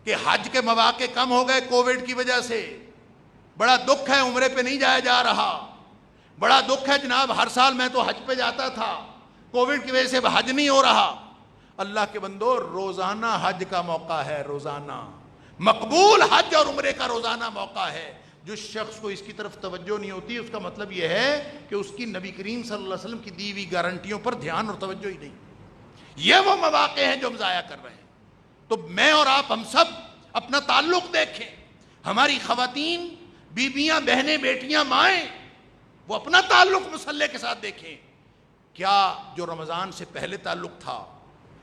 کہ حج کے مواقع کم ہو گئے کووڈ کی وجہ سے. بڑا دکھ ہے عمرے پہ نہیں جایا جا رہا. بڑا دکھ ہے جناب ہر سال میں تو حج پہ جاتا تھا، کووڈ کی وجہ سے حج نہیں ہو رہا. اللہ کے بندو، روزانہ حج کا موقع ہے، روزانہ مقبول حج اور عمرے کا روزانہ موقع ہے. جس شخص کو اس کی طرف توجہ نہیں ہوتی، اس کا مطلب یہ ہے کہ اس کی نبی کریم صلی اللہ علیہ وسلم کی دی ہوئی گارنٹیوں پر دھیان اور توجہ ہی نہیں. یہ وہ مواقع ہیں جو ہم ضائع کر رہے ہیں. تو میں اور آپ، ہم سب اپنا تعلق دیکھیں. ہماری خواتین، بیویاں، بہنیں، بیٹیاں، مائیں، وہ اپنا تعلق مصلی کے ساتھ دیکھیں. کیا جو رمضان سے پہلے تعلق تھا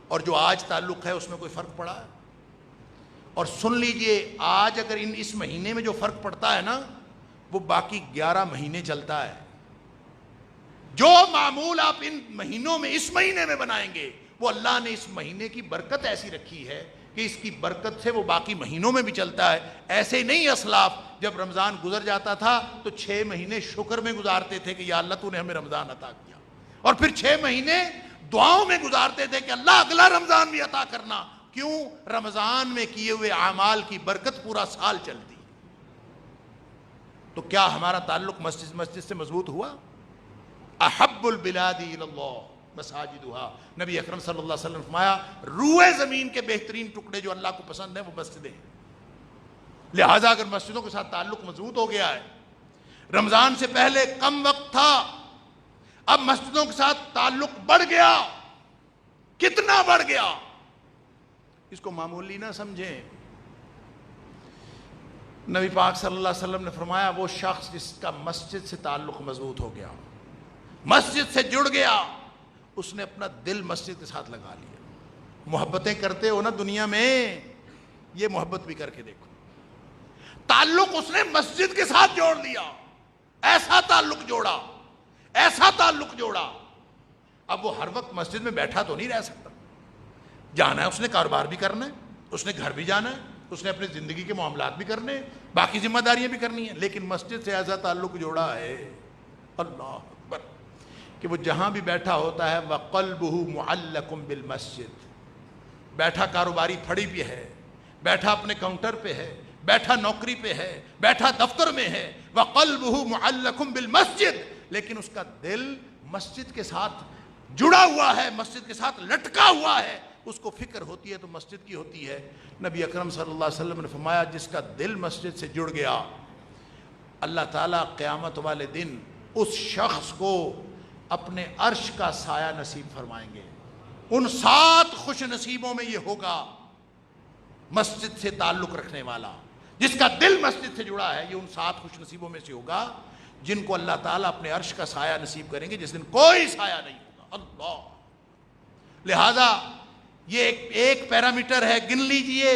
اور جو آج تعلق ہے اس میں کوئی فرق پڑا ہے؟ اور سن لیجئے، آج اگر اس مہینے میں جو فرق پڑتا ہے نا، وہ باقی 11 مہینے چلتا ہے. جو معمول آپ ان مہینوں میں، اس مہینے میں بنائیں گے، وہ اللہ نے اس مہینے کی برکت ایسی رکھی ہے کہ اس کی برکت سے وہ باقی مہینوں میں بھی چلتا ہے. ایسے نہیں اسلاف جب رمضان گزر جاتا تھا تو 6 مہینے شکر میں گزارتے تھے کہ یا اللہ تو نے ہمیں رمضان عطا کیا، اور پھر 6 مہینے دعاؤں میں گزارتے تھے کہ اللہ اگلا رمضان بھی عطا کرنا. کیوں؟ رمضان میں کیے ہوئے اعمال کی برکت پورا سال چلتی. تو کیا ہمارا تعلق مسجد سے مضبوط ہوا؟ احب البلاد الی اللہ مساجدھا، نبی اکرم صلی اللہ علیہ وسلم نے فرمایا روئے زمین کے بہترین ٹکڑے جو اللہ کو پسند ہیں وہ مسجدیں ہیں۔ لہٰذا اگر مسجدوں کے ساتھ تعلق مضبوط ہو گیا ہے، رمضان سے پہلے کم وقت تھا، اب مسجدوں کے ساتھ تعلق بڑھ گیا، کتنا بڑھ گیا، اس کو معمولی نہ سمجھیں۔ نبی پاک صلی اللہ علیہ وسلم نے فرمایا وہ شخص جس کا مسجد سے تعلق مضبوط ہو گیا، مسجد سے جڑ گیا، اس نے اپنا دل مسجد کے ساتھ لگا لیا۔ محبتیں کرتے ہو نا دنیا میں، یہ محبت بھی کر کے دیکھو، تعلق اس نے مسجد کے ساتھ جوڑ لیا، ایسا تعلق جوڑا، ایسا تعلق جوڑا۔ اب وہ ہر وقت مسجد میں بیٹھا تو نہیں رہ سکتا، جانا ہے، اس نے کاروبار بھی کرنا ہے، اس نے گھر بھی جانا ہے، اس نے اپنی زندگی کے معاملات بھی کرنے ہیں، باقی ذمہ داریاں بھی کرنی ہیں، لیکن مسجد سے ایسا تعلق جوڑا ہے، اللہ اکبر، کہ وہ جہاں بھی بیٹھا ہوتا ہے وَقَلْبُهُ مُعَلَّقٌ بِالْمَسْجِدِ، بیٹھا کاروباری پھڑی پہ ہے، بیٹھا اپنے کاؤنٹر پہ ہے، بیٹھا نوکری پہ ہے، بیٹھا دفتر میں ہے، وَقَلْبُهُ مُعَلَّقٌ بِالْمَسْجِدِ، لیکن اس کا دل مسجد کے ساتھ جڑا ہوا ہے، مسجد کے ساتھ لٹکا ہوا ہے، اس کو فکر ہوتی ہے تو مسجد کی ہوتی ہے۔ نبی اکرم صلی اللہ علیہ وسلم نے فرمایا جس کا دل مسجد سے جڑ گیا، اللہ تعالیٰ قیامت والے دن اس شخص کو اپنے عرش کا سایہ نصیب فرمائیں گے۔ ان 7 خوش نصیبوں میں یہ ہوگا، مسجد سے تعلق رکھنے والا جس کا دل مسجد سے جڑا ہے، یہ ان 7 خوش نصیبوں میں سے ہوگا جن کو اللہ تعالیٰ اپنے عرش کا سایہ نصیب کریں گے، جس دن کوئی سایہ نہیں ہوگا۔ اللہ، لہذا یہ ایک پیرامیٹر ہے، گن لیجئے،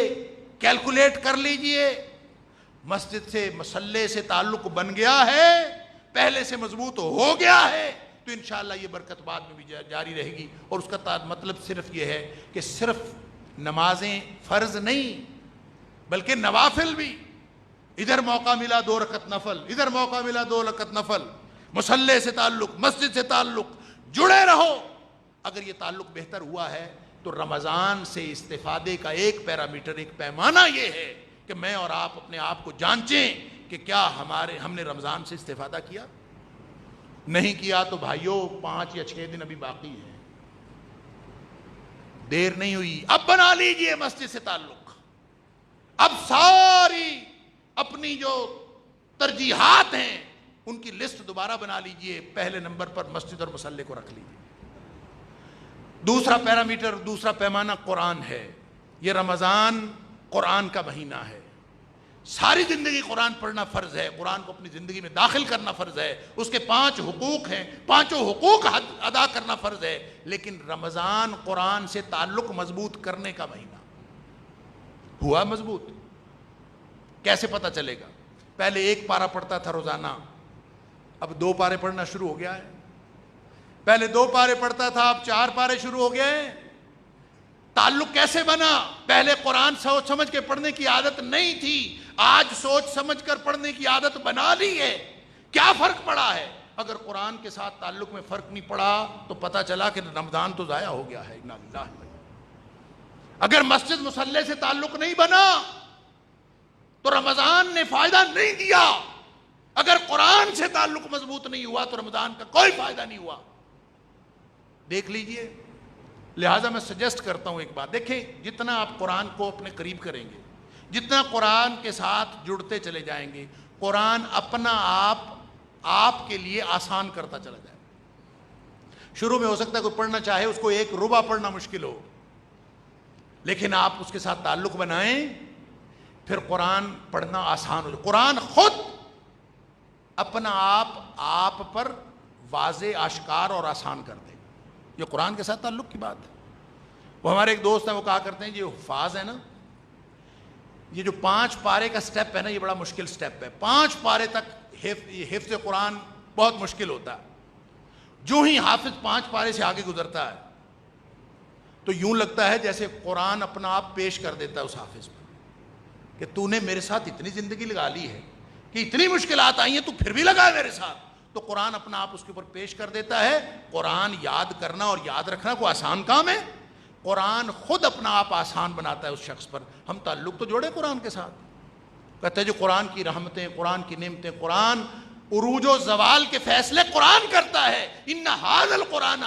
کیلکولیٹ کر لیجئے، مسجد سے مسلح سے تعلق بن گیا ہے، پہلے سے مضبوط ہو گیا ہے، تو انشاءاللہ یہ برکت بعد میں بھی جاری رہے گی۔ اور اس کا مطلب صرف یہ ہے کہ صرف نمازیں فرض نہیں بلکہ نوافل بھی، ادھر موقع ملا 2 رکعت نفل، ادھر موقع ملا 2 رکعت نفل، مسلح سے تعلق، مسجد سے تعلق، جڑے رہو۔ اگر یہ تعلق بہتر ہوا ہے تو رمضان سے استفادے کا ایک پیرامیٹر، ایک پیمانہ یہ ہے کہ میں اور آپ اپنے آپ کو جانچیں کہ کیا ہم نے رمضان سے استفادہ کیا؟ نہیں کیا تو بھائیوں 5 یا 6 دن ابھی باقی ہیں، دیر نہیں ہوئی، اب بنا لیجئے مسجد سے تعلق، اب ساری اپنی جو ترجیحات ہیں ان کی لسٹ دوبارہ بنا لیجئے، پہلے نمبر پر مسجد اور مصلے کو رکھ لیجئے۔ دوسرا پیرامیٹر، دوسرا پیمانہ قرآن ہے۔ یہ رمضان قرآن کا مہینہ ہے، ساری زندگی قرآن پڑھنا فرض ہے، قرآن کو اپنی زندگی میں داخل کرنا فرض ہے، اس کے 5 حقوق ہیں، 5 حقوق ادا کرنا فرض ہے، لیکن رمضان قرآن سے تعلق مضبوط کرنے کا مہینہ ہوا مضبوط۔ کیسے پتہ چلے گا؟ پہلے 1 پارہ پڑھتا تھا روزانہ، اب 2 پارے پڑھنا شروع ہو گیا ہے، پہلے 2 پارے پڑھتا تھا اب 4 پارے شروع ہو گئے ہیں۔ تعلق کیسے بنا؟ پہلے قرآن سوچ سمجھ کے پڑھنے کی عادت نہیں تھی، آج سوچ سمجھ کر پڑھنے کی عادت بنا لی ہے۔ کیا فرق پڑا ہے؟ اگر قرآن کے ساتھ تعلق میں فرق نہیں پڑا تو پتہ چلا کہ رمضان تو ضائع ہو گیا ہے۔ انا للہ۔ اگر مسجد مصلی سے تعلق نہیں بنا تو رمضان نے فائدہ نہیں دیا، اگر قرآن سے تعلق مضبوط نہیں ہوا تو رمضان کا کوئی فائدہ نہیں ہوا۔ دیکھ لیجئے۔ لہٰذا میں سجیسٹ کرتا ہوں ایک بات، دیکھیں جتنا آپ قرآن کو اپنے قریب کریں گے، جتنا قرآن کے ساتھ جڑتے چلے جائیں گے، قرآن اپنا آپ کے لیے آسان کرتا چلا جائے۔ شروع میں ہو سکتا ہے کوئی پڑھنا چاہے اس کو 1 ربع پڑھنا مشکل ہو، لیکن آپ اس کے ساتھ تعلق بنائیں، پھر قرآن پڑھنا آسان ہو جائے۔ قرآن خود اپنا آپ پر واضح، آشکار اور آسان کر دے۔ یہ قرآن کے ساتھ تعلق کی بات ہے۔ وہ ہمارے ایک دوست ہیں، وہ کہا کرتے ہیں جو حفاظ ہے نا، یہ جو 5 پارے کا سٹیپ ہے نا، یہ بڑا مشکل سٹیپ ہے۔ 5 پارے تک حفظ قرآن بہت مشکل ہوتا ہے۔ جو ہی حافظ 5 پارے سے آگے گزرتا ہے تو یوں لگتا ہے جیسے قرآن اپنا آپ پیش کر دیتا ہے اس حافظ پر کہ تو نے میرے ساتھ اتنی زندگی لگا لی ہے کہ اتنی مشکلات آئی ہیں تو پھر بھی لگا ہے میرے ساتھ۔ تو قرآن اپنا آپ اس کے اوپر پیش کر دیتا ہے۔ قرآن یاد کرنا اور یاد رکھنا کوئی آسان کام ہے؟ قرآن خود اپنا آپ آسان بناتا ہے اس شخص پر۔ ہم تعلق تو جوڑے قرآن کے ساتھ، کہتے ہیں جو قرآن کی رحمتیں، قرآن کی نعمتیں، قرآن عروج و زوال کے فیصلے قرآن کرتا ہے۔ ان ھذا القرآن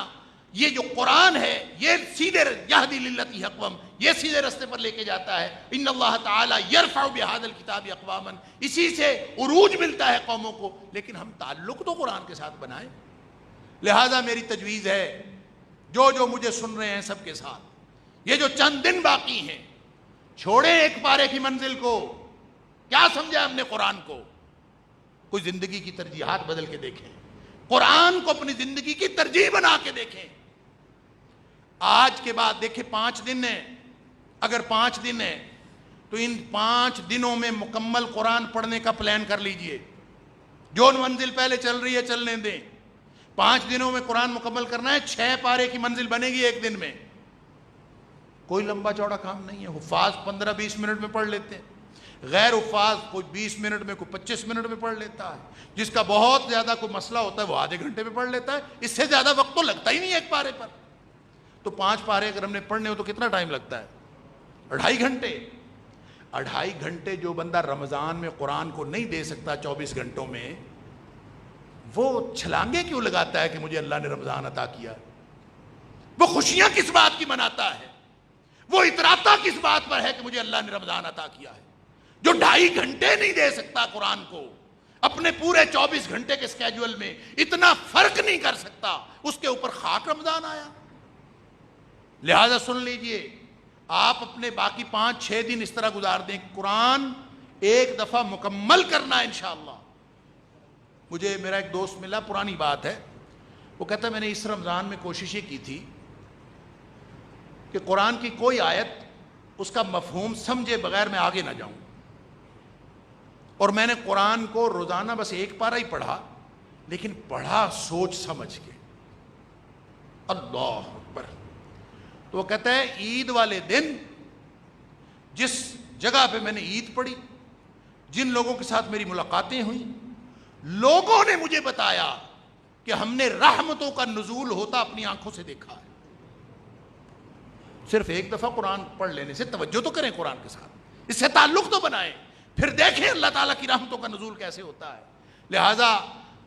یہ جو قرآن ہے یہ سیدھے یہدی للتی اقوام، یہ سیدھے رستے پر لے کے جاتا ہے. ان اللہ تعالی یرفع بہذا الکتاب اقواما، اسی سے عروج ملتا ہے قوموں کو. لیکن ہم تعلق تو قرآن کے ساتھ بنائیں. لہذا میری تجویز ہے جو مجھے سن رہے ہیں سب کے ساتھ، یہ جو چند دن باقی ہیں، چھوڑیں ایک پارے کی منزل کو. کیا سمجھا ہم نے قرآن کو؟ کوئی زندگی کی ترجیحات بدل کے دیکھیں، قرآن کو اپنی زندگی کی ترجیح بنا کے دیکھیں. آج کے بعد دیکھیں 5 دن ہیں، اگر 5 دن ہیں تو ان 5 دنوں میں مکمل قرآن پڑھنے کا پلان کر لیجئے. جو منزل پہلے چل رہی ہے چلنے دیں. 5 دنوں میں قرآن مکمل کرنا ہے. 6 پارے کی منزل بنے گی ایک دن میں. کوئی لمبا چوڑا کام نہیں ہے. حفاظ 15-20 منٹ میں پڑھ لیتے ہیں، غیر حفاظ کوئی 20 منٹ میں، کوئی 25 منٹ میں پڑھ لیتا ہے. جس کا بہت زیادہ کوئی مسئلہ ہوتا ہے وہ آدھے گھنٹے میں پڑھ لیتا ہے. اس سے زیادہ وقت تو لگتا ہی نہیں ایک پارے پر. تو 5 پارے اگر ہم نے پڑھنے ہو تو کتنا ٹائم لگتا ہے؟ 2.5 گھنٹے. 2.5 گھنٹے جو بندہ رمضان میں قرآن کو نہیں دے سکتا 24 گھنٹوں میں، وہ چھلانگے کیوں لگاتا ہے کہ مجھے اللہ نے رمضان عطا کیا؟ وہ خوشیاں کس بات کی مناتا ہے؟ وہ اتراتا کس بات پر ہے کہ مجھے اللہ نے رمضان عطا کیا ہے؟ جو 2.5 گھنٹے نہیں دے سکتا قرآن کو اپنے پورے 24 گھنٹے کے اسکیجول میں، اتنا فرق نہیں کر سکتا، اس کے اوپر خاک رمضان آیا. لہذا سن لیجئے، آپ اپنے باقی 5-6 دن اس طرح گزار دیں. قرآن ایک دفعہ مکمل کرنا ہے انشاءاللہ. مجھے میرا ایک دوست ملا، پرانی بات ہے، وہ کہتا ہے میں نے اس رمضان میں کوشش یہ کی تھی کہ قرآن کی کوئی آیت اس کا مفہوم سمجھے بغیر میں آگے نہ جاؤں. اور میں نے قرآن کو روزانہ بس 1 پارہ ہی پڑھا، لیکن پڑھا سوچ سمجھ کے. اللہ اکبر. تو وہ کہتا ہے عید والے دن جس جگہ پہ میں نے عید پڑھی، جن لوگوں کے ساتھ میری ملاقاتیں ہوئیں، لوگوں نے مجھے بتایا کہ ہم نے رحمتوں کا نزول ہوتا اپنی آنکھوں سے دیکھا ہے. صرف ایک دفعہ قرآن پڑھ لینے سے توجہ تو کریں قرآن کے ساتھ، اس سے تعلق تو بنائیں، پھر دیکھیں اللہ تعالیٰ کی رحمتوں کا نزول کیسے ہوتا ہے. لہٰذا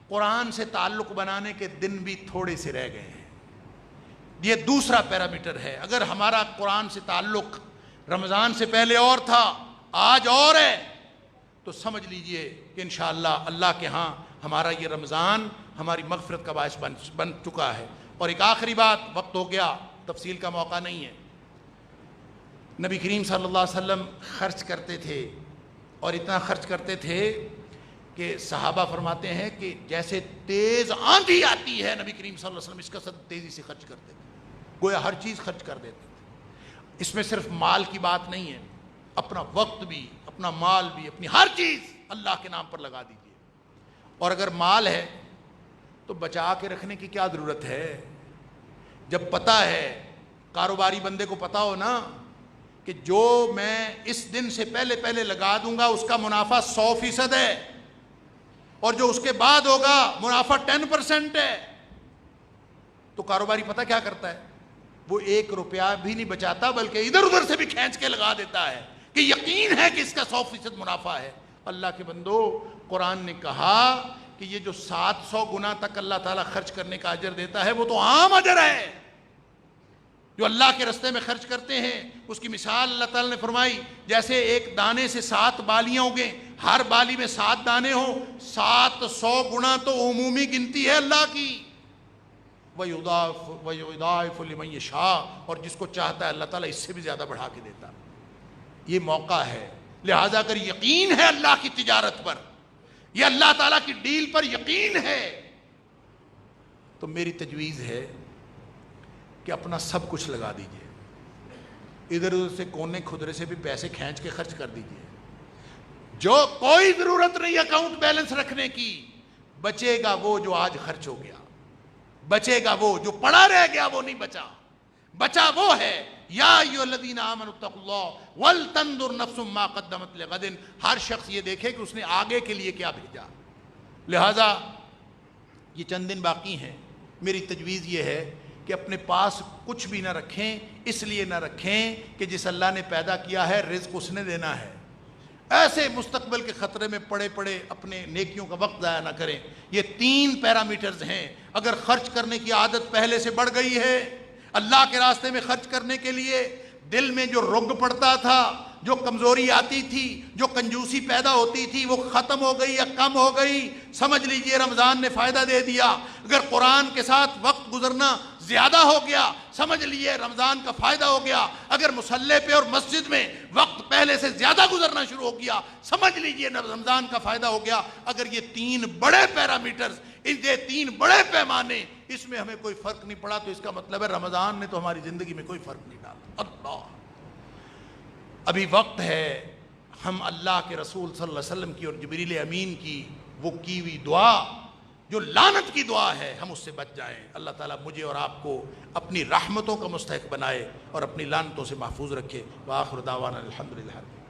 قرآن سے تعلق بنانے کے دن بھی تھوڑے سے رہ گئے ہیں. یہ دوسرا پیرامیٹر ہے. اگر ہمارا قرآن سے تعلق رمضان سے پہلے اور تھا، آج اور ہے، تو سمجھ لیجئے کہ انشاءاللہ اللہ کے ہاں ہمارا یہ رمضان ہماری مغفرت کا باعث بن چکا ہے. اور ایک آخری بات، وقت ہو گیا، تفصیل کا موقع نہیں ہے. نبی کریم صلی اللہ علیہ وسلم خرچ کرتے تھے، اور اتنا خرچ کرتے تھے کہ صحابہ فرماتے ہیں کہ جیسے تیز آندھی آتی ہے، نبی کریم صلی اللہ علیہ وسلم اس کا صد تیزی سے خرچ کرتے تھے. گویا ہر چیز خرچ کر دیتے تھے. اس میں صرف مال کی بات نہیں ہے، اپنا وقت بھی، اپنا مال بھی، اپنی ہر چیز اللہ کے نام پر لگا دیجیے. اور اگر مال ہے تو بچا کے رکھنے کی کیا ضرورت ہے؟ جب پتہ ہے، کاروباری بندے کو پتہ ہو نا کہ جو میں اس دن سے پہلے لگا دوں گا اس کا منافع 100% ہے، اور جو اس کے بعد ہوگا منافع 10% ہے، تو کاروباری پتہ کیا کرتا ہے؟ وہ 1 روپیہ بھی نہیں بچاتا، بلکہ ادھر ادھر سے بھی کھینچ کے لگا دیتا ہے کہ یقین ہے کہ اس کا 100% منافع ہے. اللہ کے بندو، قرآن نے کہا کہ یہ جو 700 گنا تک اللہ تعالیٰ خرچ کرنے کا اجر دیتا ہے، وہ تو عام اجر ہے. جو اللہ کے رستے میں خرچ کرتے ہیں اس کی مثال اللہ تعالیٰ نے فرمائی، جیسے ایک دانے سے 7 بالیاں اگیں، ہر بالی میں 7 دانے ہوں، 700 گنا تو عمومی گنتی ہے اللہ کی. وَيُضَاعِفُ لِمَن يَشَاءُ، اور جس کو چاہتا ہے اللہ تعالیٰ اس سے بھی زیادہ بڑھا کے دیتا. یہ موقع ہے. لہٰذا اگر یقین ہے اللہ کی تجارت پر، یہ اللہ تعالیٰ کی ڈیل پر یقین ہے، تو میری تجویز ہے کہ اپنا سب کچھ لگا دیجئے. ادھر ادھر سے کونے کھدرے سے بھی پیسے کھینچ کے خرچ کر دیجئے. جو کوئی ضرورت نہیں اکاؤنٹ بیلنس رکھنے کی. بچے گا وہ جو آج خرچ ہو گیا، بچے گا وہ جو پڑا رہ گیا، وہ نہیں بچا. بچا وہ ہے یا ایھا الذین آمنوا اتقوا اللہ ولتنظر نفس ما قدمت لغد. ہر شخص یہ دیکھے کہ اس نے آگے کے لیے کیا بھیجا. لہذا یہ چند دن باقی ہیں. میری تجویز یہ ہے کہ اپنے پاس کچھ بھی نہ رکھیں. اس لیے نہ رکھیں کہ جس اللہ نے پیدا کیا ہے رزق اس نے دینا ہے. ایسے مستقبل کے خطرے میں پڑے پڑے اپنے نیکیوں کا وقت ضائع نہ کریں. یہ 3 پیرامیٹرز ہیں. اگر خرچ کرنے کی عادت پہلے سے بڑھ گئی ہے، اللہ کے راستے میں خرچ کرنے کے لیے دل میں جو رگ پڑتا تھا، جو کمزوری آتی تھی، جو کنجوسی پیدا ہوتی تھی، وہ ختم ہو گئی یا کم ہو گئی، سمجھ لیجئے رمضان نے فائدہ دے دیا۔ اگر قرآن کے ساتھ وقت گزرنا زیادہ ہو گیا، سمجھ لیجئے رمضان کا فائدہ ہو گیا۔ اگر مصلی پہ اور مسجد میں وقت پہلے سے زیادہ گزرنا شروع ہو گیا، سمجھ لیجئے رمضان کا فائدہ ہو گیا۔ اگر یہ تین بڑے پیرامیٹرز، یہ تین بڑے پیمانے، اس میں ہمیں کوئی فرق نہیں پڑا، تو اس کا مطلب ہے رمضان نے تو ہماری زندگی میں کوئی فرق نہیں ڈالا۔ اللہ، ابھی وقت ہے ہم اللہ کے رسول صلی اللہ علیہ وسلم کی اور جبریل امین کی وہ کی ہوئی دعا جو لعنت کی دعا ہے، ہم اس سے بچ جائیں۔ اللہ تعالیٰ مجھے اور آپ کو اپنی رحمتوں کا مستحق بنائے اور اپنی لعنتوں سے محفوظ رکھے۔ وآخر دعوانا الحمدللہ۔